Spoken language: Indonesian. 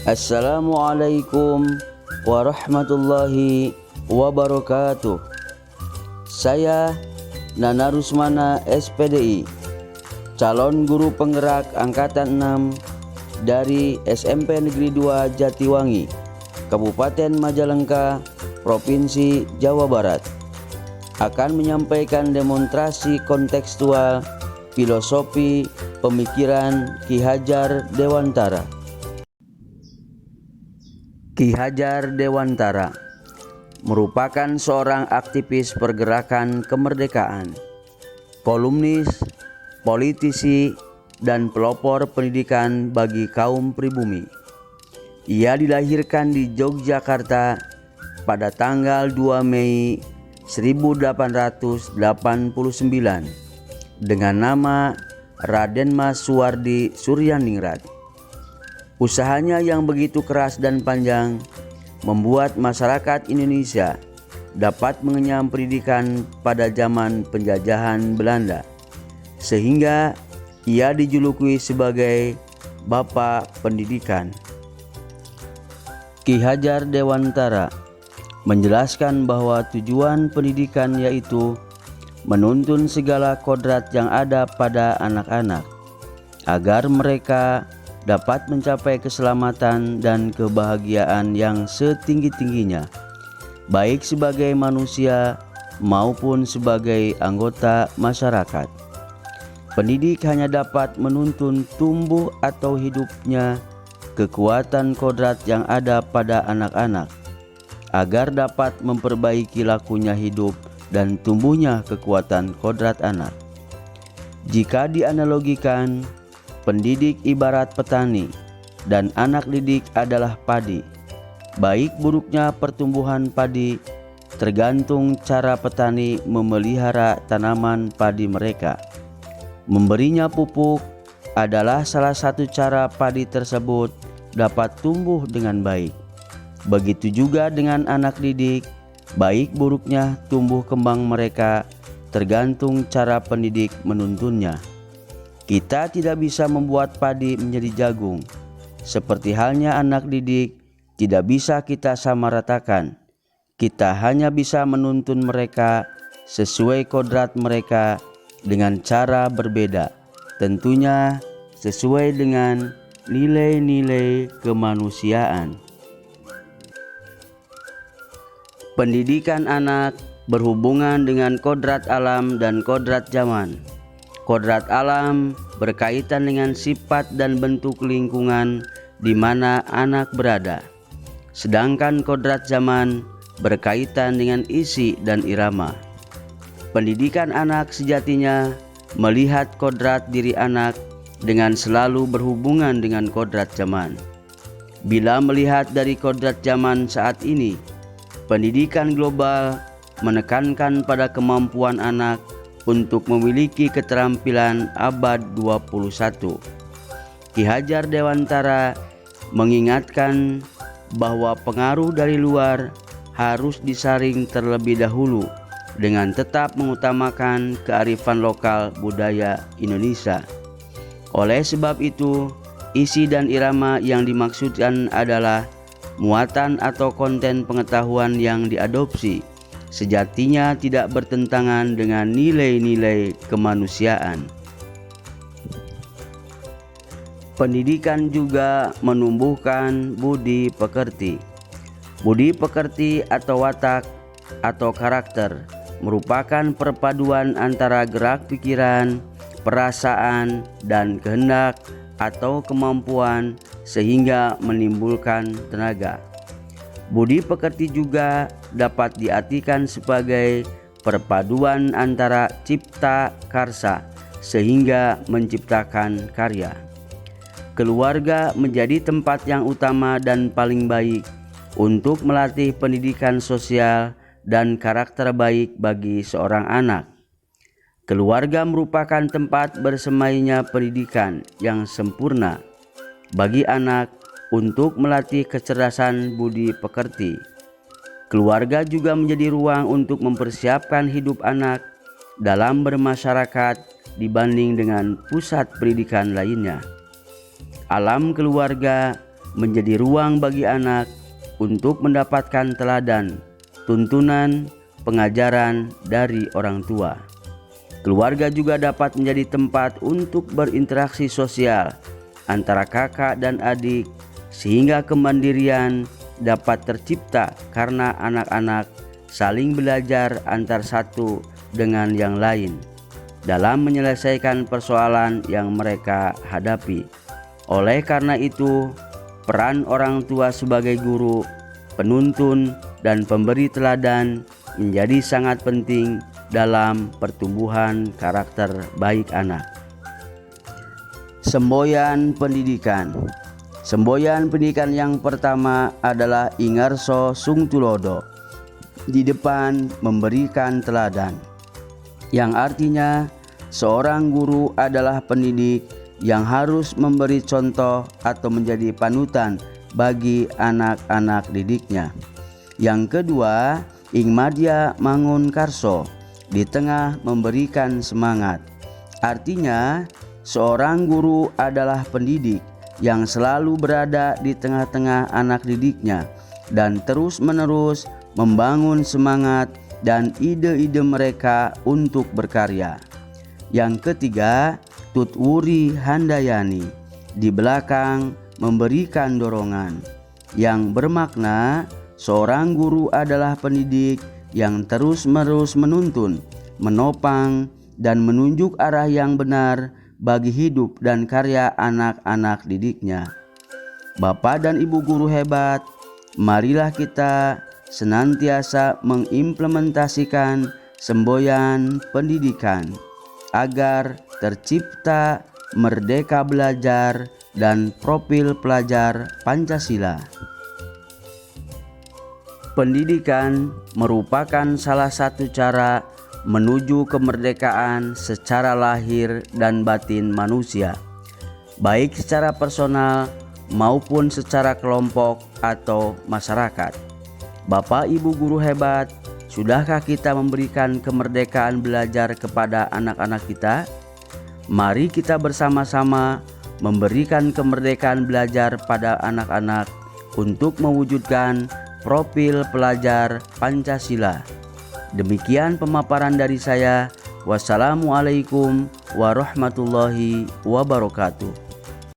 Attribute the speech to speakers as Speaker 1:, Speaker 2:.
Speaker 1: Assalamualaikum warahmatullahi wabarakatuh. Saya Nana Rusmana SPDI, calon guru penggerak Angkatan 6 dari SMP Negeri 2 Jatiwangi, Kabupaten Majalengka, Provinsi Jawa Barat, akan menyampaikan demonstrasi kontekstual filosofi pemikiran Ki Hajar Dewantara. Ki Hajar Dewantara merupakan seorang aktivis pergerakan kemerdekaan, kolumnis, politisi, dan pelopor pendidikan bagi kaum pribumi. Ia dilahirkan di Yogyakarta pada tanggal 2 Mei 1889 dengan nama Raden Mas Suwardi Suryaningrat. Usahanya yang begitu keras dan panjang membuat masyarakat Indonesia dapat mengenyam pendidikan pada zaman penjajahan Belanda, sehingga ia dijuluki sebagai Bapak Pendidikan. Ki Hajar Dewantara menjelaskan bahwa tujuan pendidikan yaitu menuntun segala kodrat yang ada pada anak-anak agar mereka dapat mencapai keselamatan dan kebahagiaan yang setinggi-tingginya, baik sebagai manusia maupun sebagai anggota masyarakat. Pendidik hanya dapat menuntun tumbuh atau hidupnya kekuatan kodrat yang ada pada anak-anak, agar dapat memperbaiki lakunya hidup dan tumbuhnya kekuatan kodrat anak. Jika dianalogikan, pendidik ibarat petani dan anak didik adalah padi. Baik buruknya pertumbuhan padi tergantung cara petani memelihara tanaman padi mereka. Memberinya pupuk adalah salah satu cara padi tersebut dapat tumbuh dengan baik. Begitu juga dengan anak didik, baik buruknya tumbuh kembang mereka tergantung cara pendidik menuntunnya. Kita tidak bisa membuat padi menjadi jagung. Seperti halnya anak didik, tidak bisa kita samaratakan. Kita hanya bisa menuntun mereka sesuai kodrat mereka dengan cara berbeda. Tentunya sesuai dengan nilai-nilai kemanusiaan. Pendidikan anak berhubungan dengan kodrat alam dan kodrat zaman. Kodrat alam berkaitan dengan sifat dan bentuk lingkungan di mana anak berada. Sedangkan kodrat zaman berkaitan dengan isi dan irama. Pendidikan anak sejatinya melihat kodrat diri anak dengan selalu berhubungan dengan kodrat zaman. Bila melihat dari kodrat zaman saat ini, pendidikan global menekankan pada kemampuan anak untuk memiliki keterampilan abad 21. Ki Hajar Dewantara mengingatkan bahwa pengaruh dari luar harus disaring terlebih dahulu dengan tetap mengutamakan kearifan lokal budaya Indonesia. Oleh sebab itu, isi dan irama yang dimaksudkan adalah muatan atau konten pengetahuan yang diadopsi sejatinya tidak bertentangan dengan nilai-nilai kemanusiaan. Pendidikan juga menumbuhkan budi pekerti. Budi pekerti atau watak atau karakter merupakan perpaduan antara gerak pikiran, perasaan, dan kehendak atau kemampuan sehingga menimbulkan tenaga. Budi pekerti juga dapat diartikan sebagai perpaduan antara cipta karsa sehingga menciptakan karya. Keluarga menjadi tempat yang utama dan paling baik untuk melatih pendidikan sosial dan karakter baik bagi seorang anak. Keluarga merupakan tempat bersemainya pendidikan yang sempurna bagi anak untuk melatih kecerdasan budi pekerti. Keluarga juga menjadi ruang untuk mempersiapkan hidup anak dalam bermasyarakat dibanding dengan pusat pendidikan lainnya. Alam keluarga menjadi ruang bagi anak untuk mendapatkan teladan, tuntunan, pengajaran dari orang tua. Keluarga juga dapat menjadi tempat untuk berinteraksi sosial antara kakak dan adik, sehingga kemandirian dapat tercipta karena anak-anak saling belajar antar satu dengan yang lain dalam menyelesaikan persoalan yang mereka hadapi. Oleh karena itu, peran orang tua sebagai guru, penuntun, dan pemberi teladan menjadi sangat penting dalam pertumbuhan karakter baik anak. Semboyan pendidikan. Semboyan pendidikan yang pertama adalah ingarso sung tulodo, di depan memberikan teladan, yang artinya seorang guru adalah pendidik yang harus memberi contoh atau menjadi panutan bagi anak-anak didiknya. Yang kedua, ingmadya mangun karso, di tengah memberikan semangat. Artinya, seorang guru adalah pendidik yang selalu berada di tengah-tengah anak didiknya dan terus-menerus membangun semangat dan ide-ide mereka untuk berkarya. Yang ketiga, tutwuri handayani, di belakang memberikan dorongan, yang bermakna seorang guru adalah pendidik yang terus-menerus menuntun, menopang, dan menunjuk arah yang benar bagi hidup dan karya anak-anak didiknya. Bapak dan Ibu guru hebat, marilah kita senantiasa mengimplementasikan semboyan pendidikan agar tercipta merdeka belajar dan profil pelajar Pancasila. Pendidikan merupakan salah satu cara menuju kemerdekaan secara lahir dan batin manusia, baik secara personal maupun secara kelompok atau masyarakat. Bapak Ibu guru hebat, sudahkah kita memberikan kemerdekaan belajar kepada anak-anak kita? Mari kita bersama-sama memberikan kemerdekaan belajar pada anak-anak untuk mewujudkan profil pelajar Pancasila. Demikian pemaparan dari saya. Wassalamualaikum warahmatullahi wabarakatuh.